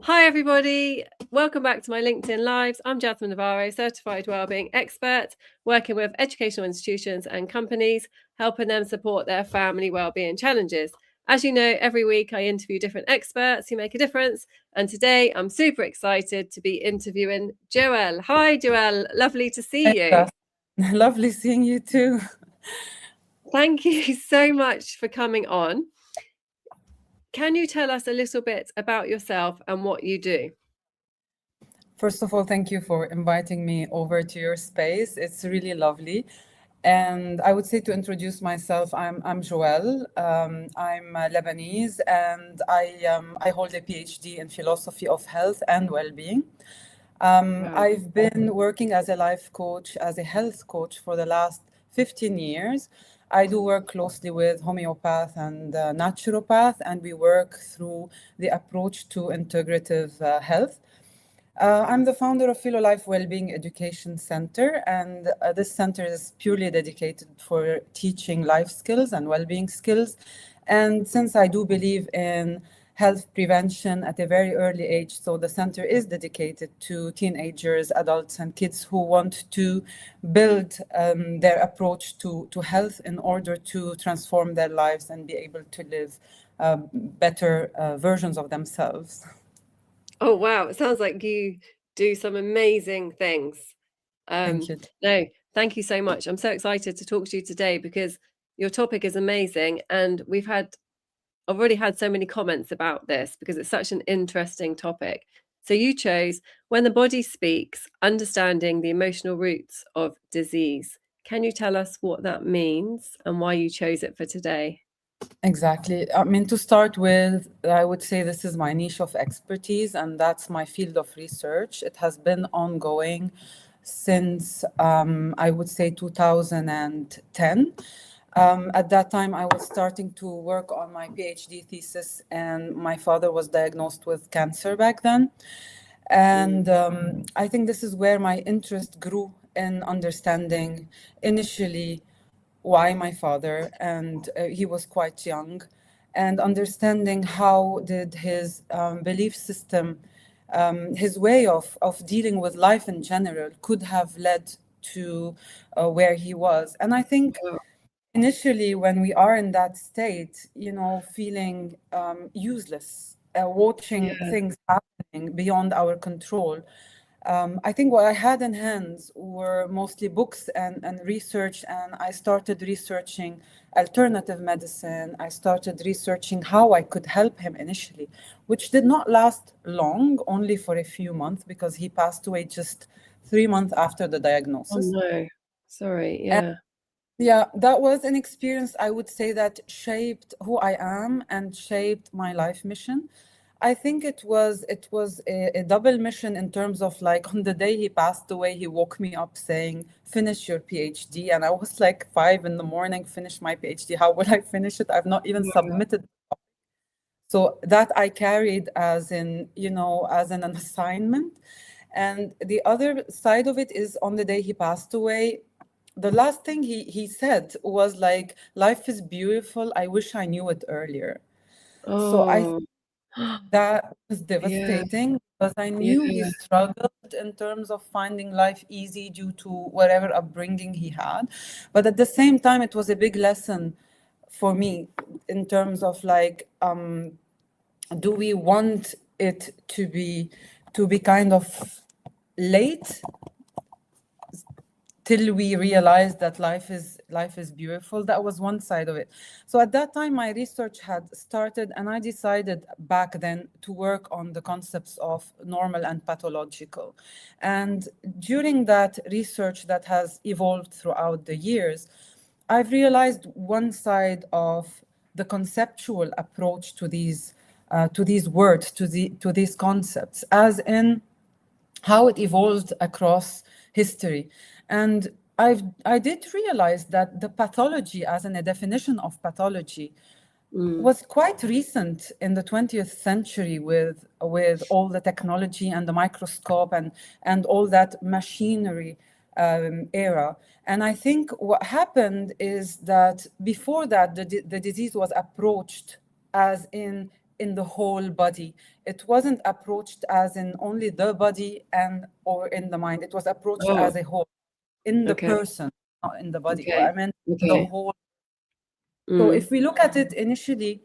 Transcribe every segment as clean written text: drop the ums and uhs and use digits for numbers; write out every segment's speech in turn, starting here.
Hi, everybody. Welcome back to my LinkedIn Lives. I'm Jasmine Navarro, certified wellbeing expert, working with educational institutions and companies, helping them support their family wellbeing challenges. As you know, every week I interview different experts who make a difference. And today I'm super excited to be interviewing Joelle. Hi, Joelle. Lovely to see you. Lovely seeing you too. Thank you so much for coming on. Can you tell us a little bit about yourself and what you do? First of all, thank you for inviting me over to your space. It's really lovely. And I would say, to introduce myself, I'm Joelle. I'm Lebanese, and I hold a PhD in philosophy of health and well-being. Wow. I've been working as a life coach, as a health coach for the last 15 years. I do work closely with homeopath and naturopath, and we work through the approach to integrative health. I'm the founder of Philo Life Wellbeing Education Center, and this center is purely dedicated for teaching life skills and well-being skills. And since I do believe in health prevention at a very early age, so the center is dedicated to teenagers, adults, and kids who want to build their approach to health in order to transform their lives and be able to live better versions of themselves. Oh, wow. It sounds like you do some amazing things. Thank you. No, thank you so much. I'm so excited to talk to you today because your topic is amazing. And I've already had so many comments about this because it's such an interesting topic. So you chose When the Body Speaks, Understanding the Emotional Roots of Disease. Can you tell us what that means and why you chose it for today? Exactly. I mean, to start with, I would say this is my niche of expertise, and that's my field of research. It has been ongoing since, I would say, 2010. At that time, I was starting to work on my PhD thesis, and my father was diagnosed with cancer back then. And I think this is where my interest grew in understanding initially why my father, and he was quite young, and understanding how did his belief system, his way of dealing with life in general could have led to where he was. And I think Oh, initially when we are in that state, feeling useless, watching yeah. things happening beyond our control, I think what I had in hands were mostly books and research, and I started researching alternative medicine. I started researching how I could help him initially, which did not last long, only for a few months, because he passed away just 3 months after the Oh, diagnosis. no. Sorry. And Yeah. yeah, that was an experience, I would say, that shaped who I am and shaped my life mission. I think it was a double mission in terms of, like, on the day he passed away, he woke me up saying, "Finish your PhD," and I was like 5 in the morning, "Finish my PhD? How will I finish it? I've not even Yeah. submitted." So that I carried as an assignment. And the other side of it is, on the day he passed away, the last thing he said was like, "Life is beautiful. I wish I knew it earlier." So I think Oh, that was yeah. devastating, because I knew he Yeah. struggled in terms of finding life easy due to whatever upbringing he had. But at the same time, it was a big lesson for me in terms of, like, do we want it to be kind of late till we realize that life is beautiful? That was one side of it. So at that time, my research had started, and I decided back then to work on the concepts of normal and pathological. And during that research that has evolved throughout the years, I've realized one side of the conceptual approach to these words, to these concepts, as in how it evolved across history. And I did realize that the pathology, as in a definition of pathology, Mm. was quite recent in the 20th century, with all the technology and the microscope and all that machinery era. And I think what happened is that before that, the disease was approached as in in the whole body. It wasn't approached as in only the body or in the mind. It was approached as a whole, in the person, not in the body. Or I meant the whole. So if we look at it initially,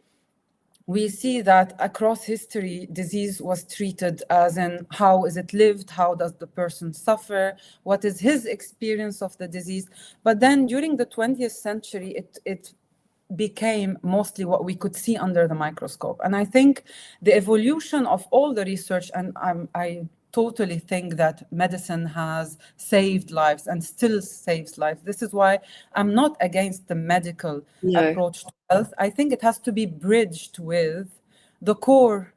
we see that across history, disease was treated as in how is it lived, how does the person suffer, what is his experience of the disease. But then during the 20th century, it became mostly what we could see under the microscope. And I think the evolution of all the research, and I totally think that medicine has saved lives and still saves lives. This is why I'm not against the medical approach to health. I think it has to be bridged with the core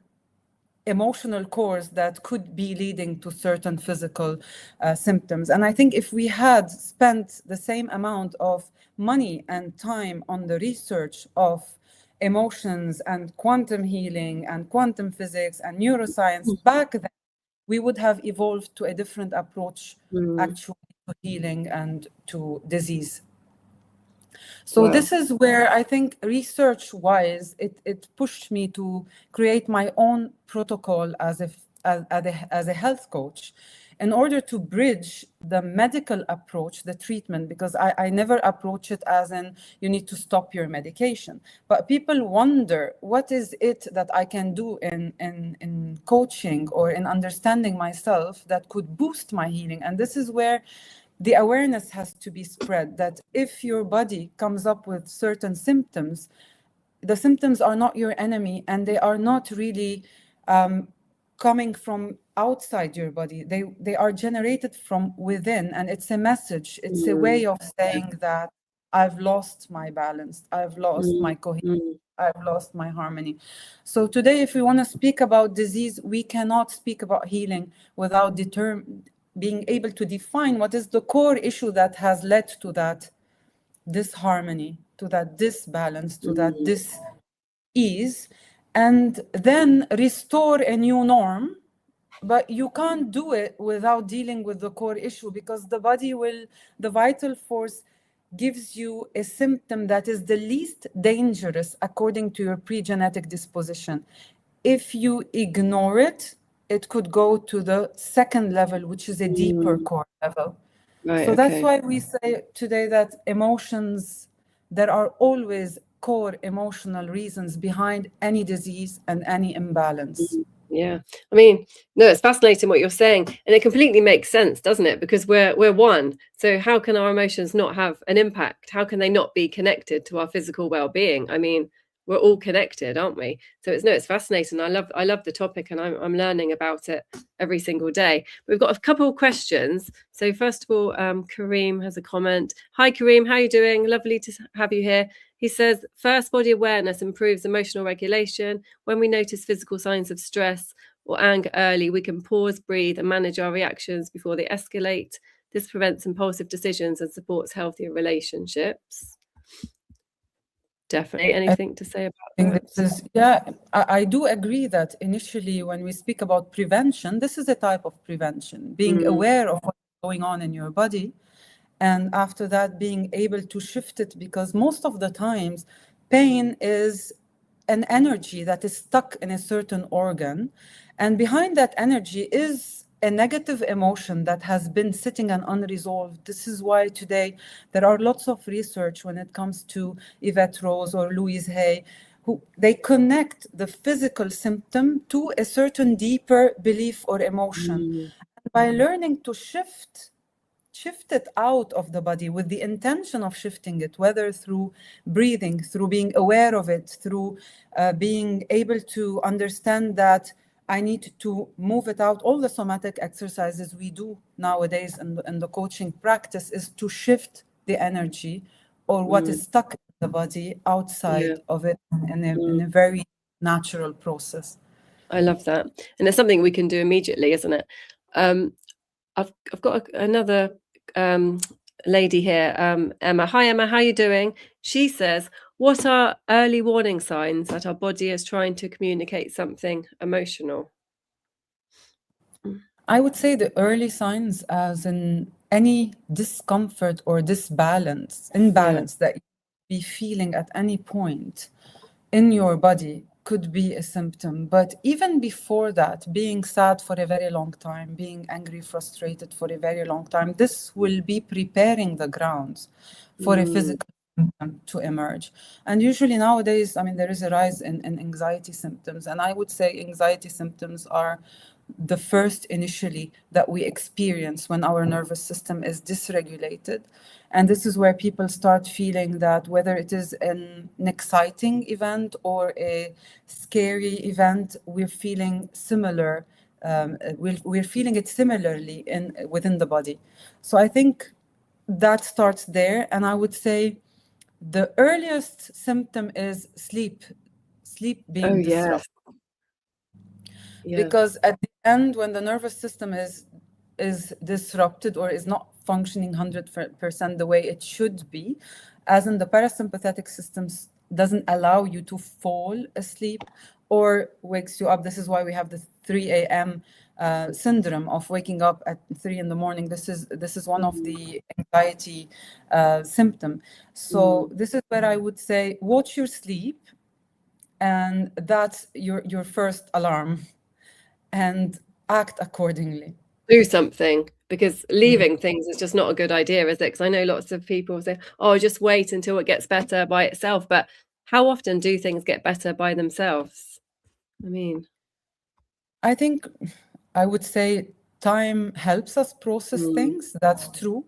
emotional cores that could be leading to certain physical symptoms. And I think if we had spent the same amount of money and time on the research of emotions and quantum healing and quantum physics and neuroscience back then, we would have evolved to a different approach actually to healing and to disease. So this is where I think research-wise, it pushed me to create my own protocol as a health coach in order to bridge the medical approach, the treatment, because I never approach it as in you need to stop your medication. But people wonder, what is it that I can do in coaching or in understanding myself that could boost my healing? And this is where the awareness has to be spread that if your body comes up with certain symptoms, the symptoms are not your enemy and they are not really coming from outside your body. They are generated from within, and it's a message. It's a way of saying that I've lost my balance, I've lost my coherence, I've lost my harmony. So today, if we want to speak about disease, we cannot speak about healing without being able to define what is the core issue that has led to that disharmony, to that disbalance, to that dis-ease, and then restore a new norm. But you can't do it without dealing with the core issue, because the vital force gives you a symptom that is the least dangerous according to your pre-genetic disposition. If you ignore it, it could go to the second level, which is a deeper core level. So that's why we say today that emotions, there are always core emotional reasons behind any disease and any imbalance. Yeah, I mean, no, it's fascinating what you're saying, and it completely makes sense, doesn't it? Because we're one. So how can our emotions not have an impact? How can they not be connected to our physical well-being? I mean, we're all connected, aren't we? So it's fascinating. I love the topic, and I'm learning about it every single day. We've got a couple of questions. So first of all, Kareem has a comment. Hi, Kareem, how are you doing? Lovely to have you here. He says, first, body awareness improves emotional regulation. When we notice physical signs of stress or anger early, we can pause, breathe, and manage our reactions before they escalate. This prevents impulsive decisions and supports healthier relationships. Definitely. Anything to say about that? I do agree that initially when we speak about prevention, this is a type of prevention, being aware of what's going on in your body. And after that, being able to shift it, because most of the times pain is an energy that is stuck in a certain organ. And behind that energy is a negative emotion that has been sitting and unresolved. This is why today there are lots of research when it comes to Yvette Rose or Louise Hay, who they connect the physical symptom to a certain deeper belief or emotion. By learning to shift it out of the body with the intention of shifting it, whether through breathing, through being aware of it, through being able to understand that I need to move it out. All the somatic exercises we do nowadays in the coaching practice is to shift the energy or what is stuck in the body outside of it in a very natural process. I love that. And it's something we can do immediately, isn't it? I've got another lady here, Emma. Hi, Emma. How are you doing? She says, what are early warning signs that our body is trying to communicate something emotional? I would say the early signs, as in any discomfort or imbalance that you be feeling at any point in your body, could be a symptom. But even before that, being sad for a very long time, being angry, frustrated for a very long time, this will be preparing the grounds for a physical symptom to emerge. And usually nowadays, I mean, there is a rise in anxiety symptoms. And I would say anxiety symptoms are the first initially that we experience when our nervous system is dysregulated. And this is where people start feeling that whether it is an exciting event or a scary event, we're feeling similar. We're feeling it similarly within the body. So I think that starts there. And I would say the earliest symptom is sleep Oh, being yes. disrupted. Yeah. Because at the end, when the nervous system is disrupted or is not functioning 100% the way it should be, as in the parasympathetic systems doesn't allow you to fall asleep or wakes you up. This is why we have the 3 a.m. Syndrome of waking up at 3 in the morning. This is one of the anxiety symptom. So this is where I would say watch your sleep, and that's your first alarm, and act accordingly. Do something, because Yeah. leaving things is just not a good idea, is it? Because I know lots of people say, oh, just wait until it gets better by itself. But how often do things get better by themselves? I mean, I think I would say time helps us process things. That's true.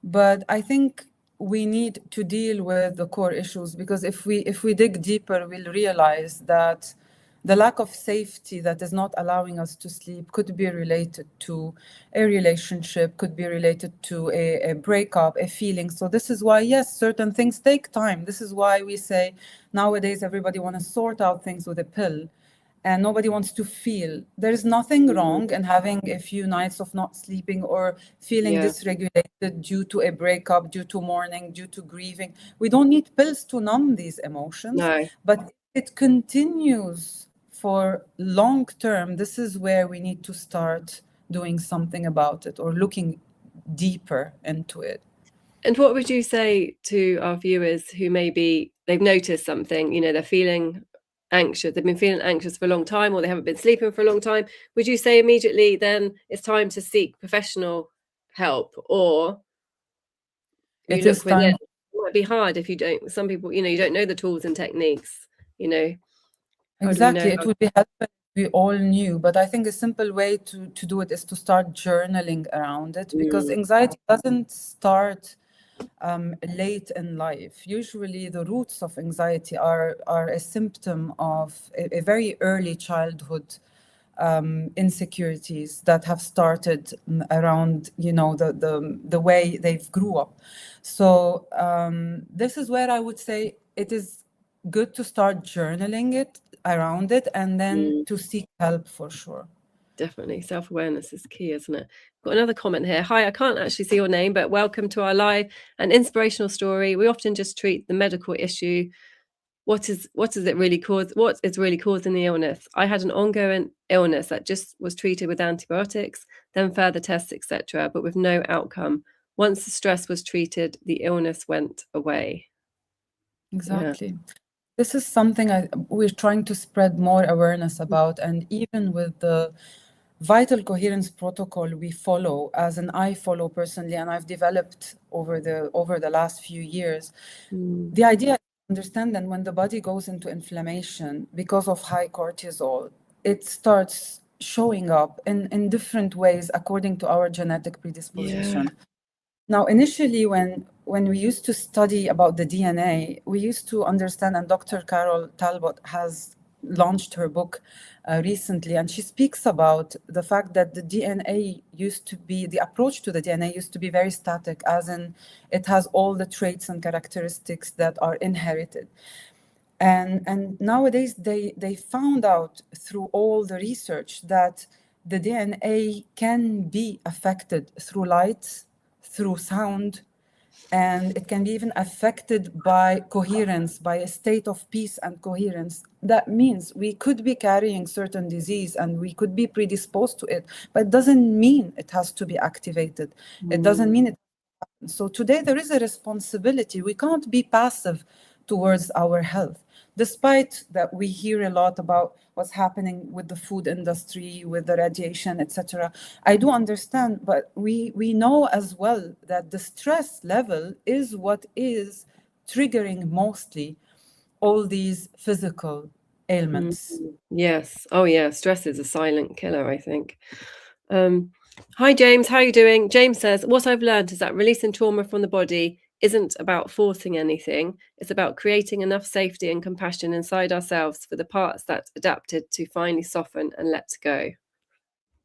But I think we need to deal with the core issues, because if we dig deeper, we'll realize that the lack of safety that is not allowing us to sleep could be related to a relationship, could be related to a breakup, a feeling. So this is why, yes, certain things take time. This is why we say nowadays everybody want to sort out things with a pill, and nobody wants to feel. There is nothing wrong in having a few nights of not sleeping or feeling yeah, dysregulated due to a breakup, due to mourning, due to grieving. We don't need pills to numb these emotions, no. but it continues for long term. This is where we need to start doing something about it or looking deeper into it. And what would you say to our viewers who maybe they've noticed something, they're feeling anxious, they've been feeling anxious for a long time, or they haven't been sleeping for a long time? Would you say immediately then it's time to seek professional help, or you It look is within? time. It might be hard if you don't, some people, you don't know the tools and techniques, how do we know Exactly. It how? would be helpful if we all knew, but I think a simple way to do it is to start journaling around it, because anxiety doesn't start late in life. Usually, the roots of anxiety are a symptom of a very early childhood insecurities that have started around, the way they've grew up. So this is where I would say it is good to start journaling it around it, and then to seek help for sure. Definitely. Self-awareness is key, isn't it? Got another comment here. Hi, I can't actually see your name, but welcome to our live and inspirational story. We often just treat the medical issue. What is it really cause? What is really causing the illness? I had an ongoing illness that just was treated with antibiotics, then further tests, etc., but with no outcome. Once the stress was treated, the illness went away. Yeah. Exactly. This is something we're trying to spread more awareness about, and even with the vital coherence protocol we follow, as an I follow personally, and I've developed over the last few years. The idea is to understand that when the body goes into inflammation because of high cortisol, it starts showing up in different ways according to our genetic Yeah. predisposition. Now, initially, when we used to study about the DNA, we used to understand, and Dr. Carol Talbot has launched her book recently, and she speaks about the fact that the approach to the DNA used to be very static, as in it has all the traits and characteristics that are inherited. And nowadays they found out through all the research that the DNA can be affected through light, through sound, and it can be even affected by coherence, by a state of peace and coherence. That means we could be carrying certain disease and we could be predisposed to it, but it doesn't mean it has to be activated. It doesn't mean it. So today there is a responsibility. We can't be passive towards our health. Despite that we hear a lot about what's happening with the food industry, with the radiation, etc. I do understand, but we know as well that the stress level is what is triggering mostly all these physical ailments. Yes. Oh, yeah. Stress is a silent killer, I think. Hi, James. How are you doing? James says, what I've learned is that releasing trauma from the body isn't about forcing anything. It's about creating enough safety and compassion inside ourselves for the parts that adapted to finally soften and let go.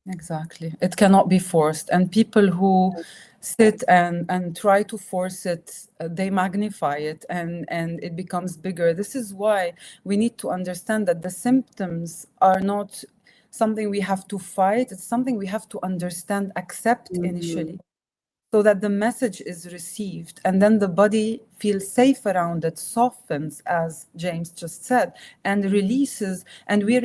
Exactly. It cannot be forced. And people who sit and try to force it, they magnify it and it becomes bigger. This is why we need to understand that the symptoms are not something we have to fight. It's something we have to understand, accept initially, so that the message is received and then the body feels safe around it, softens, as James just said, and releases. And we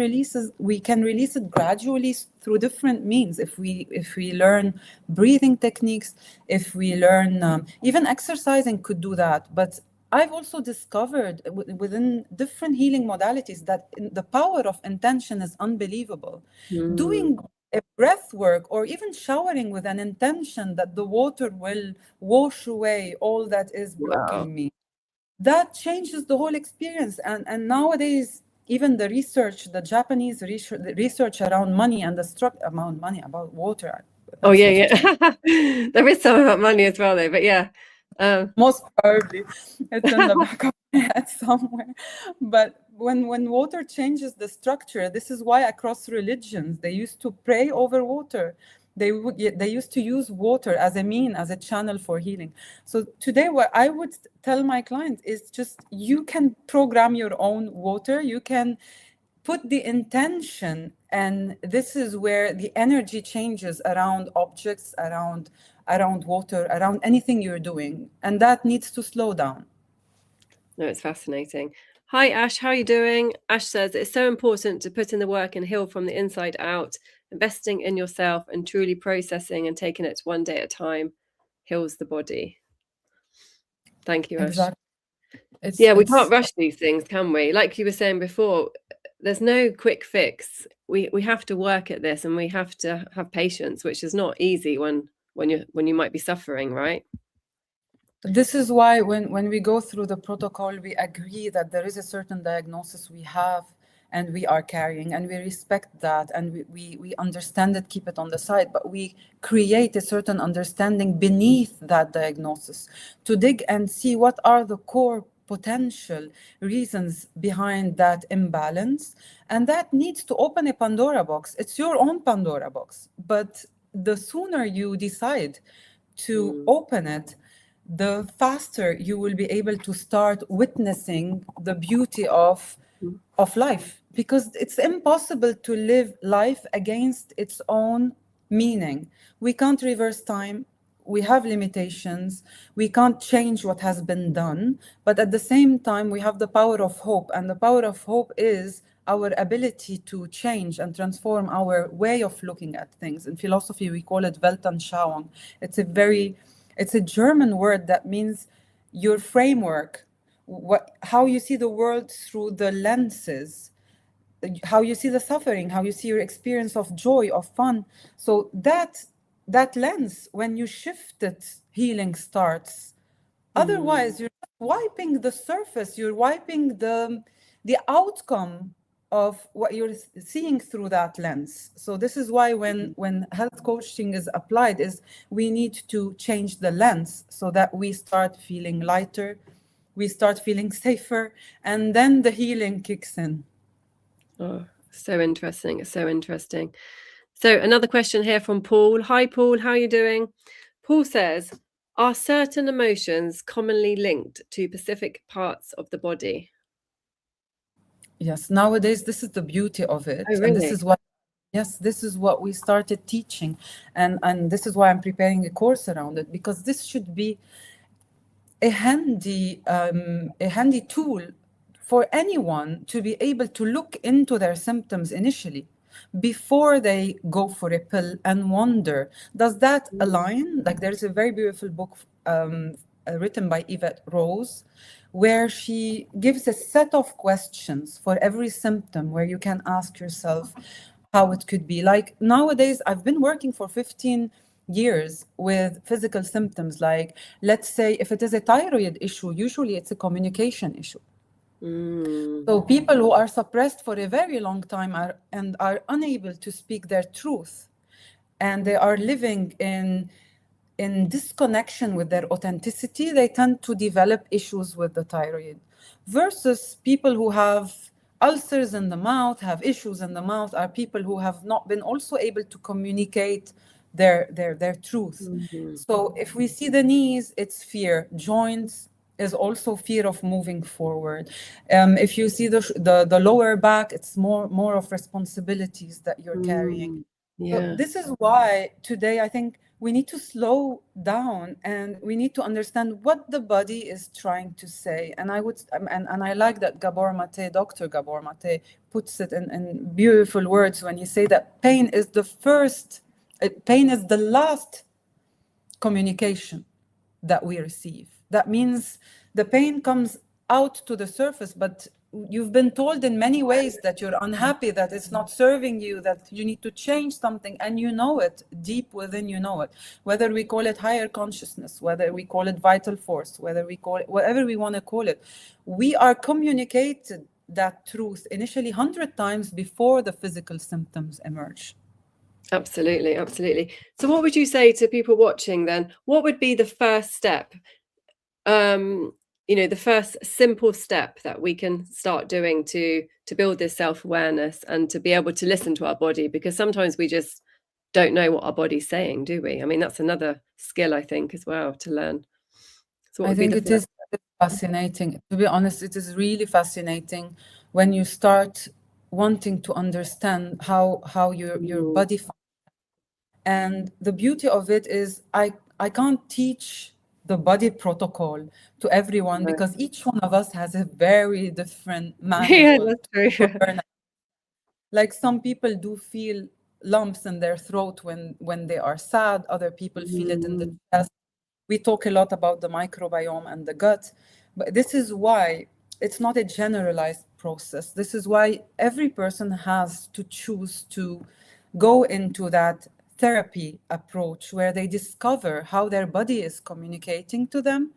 can release it gradually through different means. If we learn breathing techniques, if we learn even exercising could do that. But I've also discovered within different healing modalities that the power of intention is unbelievable. Doing a breath work or even showering with an intention that the water will wash away all that is blocking me, that changes the whole experience. And nowadays, even the research, the Japanese research around money and the amount money about water. Oh, yeah. There is some about money as well, though, but yeah. Most probably it's in the back of my head somewhere. But when water changes the structure, this is why across religions they used to pray over water. They used to use water as a channel for healing. So today what I would tell my clients is just, you can program your own water, you can put the intention, and this is where the energy changes around objects, around water, around anything you're doing, and that needs to slow down. No, it's fascinating. Hi, Ash. How are you doing? Ash says it's so important to put in the work and heal from the inside out. Investing in yourself and truly processing and taking it one day at a time heals the body. Thank you, Ash. Exactly. We can't rush these things, can we? Like you were saying before, there's no quick fix. We have to work at this, and we have to have patience, which is not easy when you might be suffering, right? This is why when we go through the protocol, we agree that there is a certain diagnosis we have and we are carrying, and we respect that, and we understand it, keep it on the side, but we create a certain understanding beneath that diagnosis to dig and see what are the core potential reasons behind that imbalance. And that needs to open a Pandora box. It's your own Pandora box, but the sooner you decide to open it, the faster you will be able to start witnessing the beauty of life, because it's impossible to live life against its own meaning. We can't reverse time. We have limitations. We can't change what has been done. But at the same time, we have the power of hope. And the power of hope is our ability to change and transform our way of looking at things. In philosophy, we call it Weltanschauung. It's a German word that means your framework, how you see the world through the lenses, how you see the suffering, how you see your experience of joy, of fun. So that lens, when you shift it, healing starts. Otherwise, you're wiping the surface, you're wiping the outcome of what you're seeing through that lens. So this is why when health coaching is applied, is we need to change the lens so that we start feeling lighter, we start feeling safer, and then the healing kicks in. Oh, so interesting. It's so interesting. So another question here from Paul. Hi, Paul. How are you doing? Paul says, are certain emotions commonly linked to specific parts of the body? Yes, nowadays, this is the beauty of it. Oh, really? And this is what, yes, this is what we started teaching. And this is why I'm preparing a course around it, because this should be a handy tool for anyone to be able to look into their symptoms initially before they go for a pill and wonder, does that align? Like, there's a very beautiful book written by Yvette Rose, where she gives a set of questions for every symptom where you can ask yourself how it could be. Like nowadays, I've been working for 15 years with physical symptoms. Like, let's say if it is a thyroid issue, usually it's a communication issue. So people who are suppressed for a very long time are unable to speak their truth, and they are living in disconnection with their authenticity, they tend to develop issues with the thyroid. Versus people who have ulcers in the mouth, have issues in the mouth, are people who have not been also able to communicate their truth. So if we see the knees, it's fear. Joints is also fear of moving forward. If you see the lower back, it's more of responsibilities that you're carrying. So this is why today I think we need to slow down and we need to understand what the body is trying to say. And I like that Dr. Gabor Mate puts it in beautiful words when he say that pain is the last communication that we receive. That means the pain comes out to the surface, but you've been told in many ways that you're unhappy, that it's not serving you, that you need to change something, and you know it deep within, you know it. Whether we call it higher consciousness, whether we call it vital force, whether we call it whatever we want to call it, we are communicated that truth initially 100 times before the physical symptoms emerge. Absolutely, absolutely. So what would you say to people watching then? What would be the first step? The first simple step that we can start doing to build this self-awareness and to be able to listen to our body, because sometimes we just don't know what our body's saying, do we? I mean, that's another skill, I think, as well, to learn. So I think it is fascinating. To be honest, it is really fascinating when you start wanting to understand how your body functions. And the beauty of it is I can't teach the body protocol to everyone because each one of us has a very different manual. That's true. Like some people do feel lumps in their throat when they are sad. Other people feel it in the chest. We talk a lot about the microbiome and the gut, but this is why it's not a generalized process. This is why every person has to choose to go into that therapy approach where they discover how their body is communicating to them.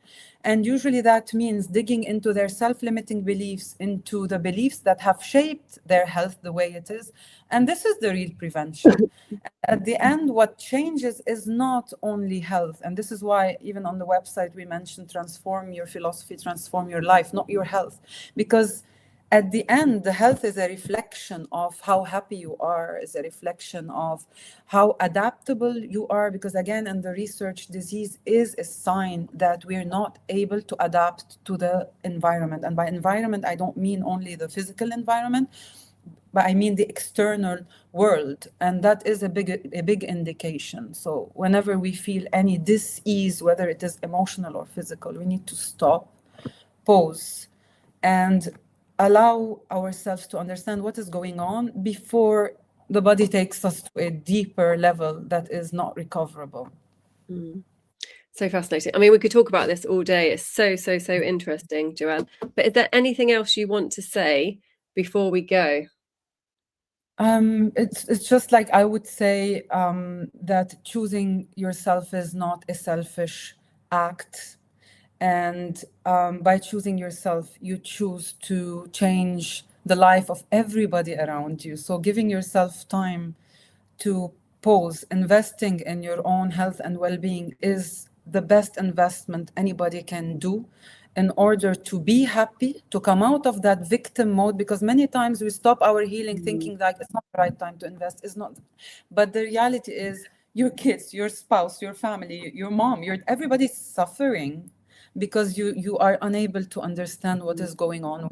And usually that means digging into their self-limiting beliefs, into the beliefs that have shaped their health the way it is. And this is the real prevention. At the end, what changes is not only health. And this is why even on the website we mentioned transform your philosophy, transform your life, not your health. Because at the end, the health is a reflection of how happy you are, is a reflection of how adaptable you are. Because again, in the research, disease is a sign that we're not able to adapt to the environment. And by environment, I don't mean only the physical environment, but I mean the external world. And that is a big indication. So whenever we feel any dis-ease, whether it is emotional or physical, we need to stop, pause, and allow ourselves to understand what is going on before the body takes us to a deeper level that is not recoverable. So fascinating. I mean, we could talk about this all day. It's so interesting, Joelle. But is there anything else you want to say before we go? It's just like I would say that choosing yourself is not a selfish act. And by choosing yourself, you choose to change the life of everybody around you. So giving yourself time to pause, investing in your own health and well-being is the best investment anybody can do in order to be happy, to come out of that victim mode, because many times we stop our healing thinking like it's not the right time to invest, it's not. But the reality is your kids, your spouse, your family, your mom, everybody's suffering because you are unable to understand what is going on.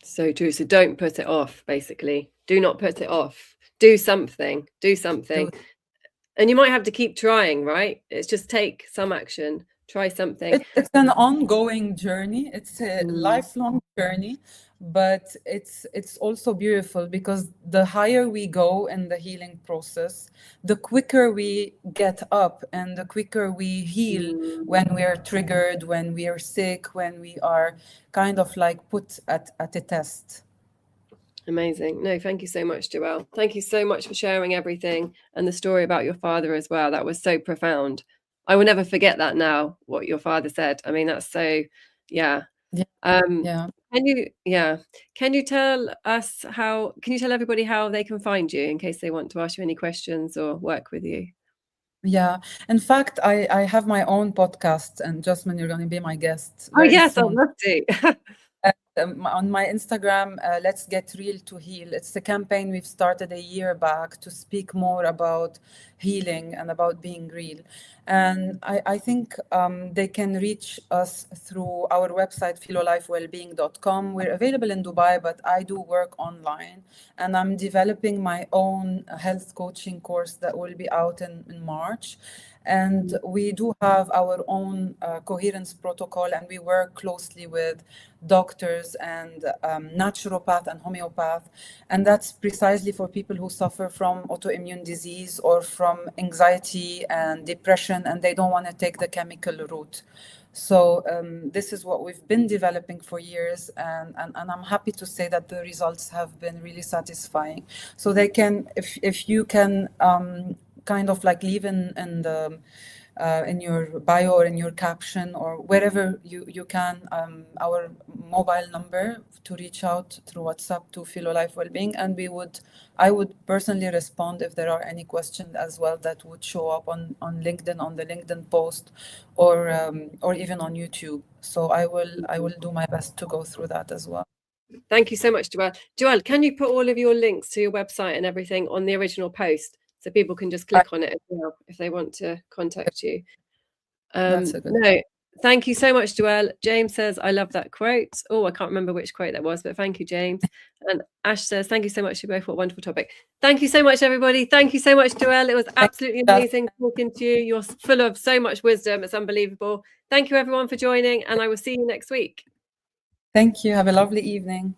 So true. So don't put it off, basically. Do not put it off. Do something. And you might have to keep trying, right? It's just take some action, try something. It's an ongoing journey. It's a lifelong journey. but it's also beautiful because the higher we go in the healing process, the quicker we get up and the quicker we heal when we are triggered, when we are sick, when we are kind of like put at a test. Amazing. No, thank you so much, Joelle. Thank you so much for sharing everything and the story about your father as well. That was so profound. I will never forget that now, what your father said. I mean, that's so, yeah. Yeah, yeah. Can you tell everybody how they can find you in case they want to ask you any questions or work with you? Yeah. In fact, I have my own podcast, and Jasmine, you're going to be my guest Oh, very yes, I'd soon. love to. On my Instagram, Let's Get Real to Heal. It's a campaign we've started a year back to speak more about healing and about being real. And I think they can reach us through our website, philolifewellbeing.com. We're available in Dubai, but I do work online. And I'm developing my own health coaching course that will be out in March. And we do have our own coherence protocol, and we work closely with doctors and naturopath and homeopath. And that's precisely for people who suffer from autoimmune disease or from anxiety and depression, and they don't want to take the chemical route. So this is what we've been developing for years, and I'm happy to say that the results have been really satisfying. So they can, if you can kind of like leave in the in your bio or in your caption or wherever you can our mobile number to reach out through WhatsApp to Philo Life Wellbeing, and I would personally respond if there are any questions as well that would show up on LinkedIn, on the LinkedIn post, or even on YouTube. So I will do my best to go through that as well. Thank you so much, Joelle. Joelle, can you put all of your links to your website and everything on the original post so people can just click on it as well if they want to contact you? That's a good. No, thank you so much, Joelle. James says, I love that quote. Oh, I can't remember which quote that was, but thank you, James. And Ash says, thank you so much, you both. What a wonderful topic. Thank you so much, everybody. Thank you so much, Joelle. It was absolutely amazing talking to you. You're full of so much wisdom. It's unbelievable. Thank you, everyone, for joining, and I will see you next week. Thank you. Have a lovely evening.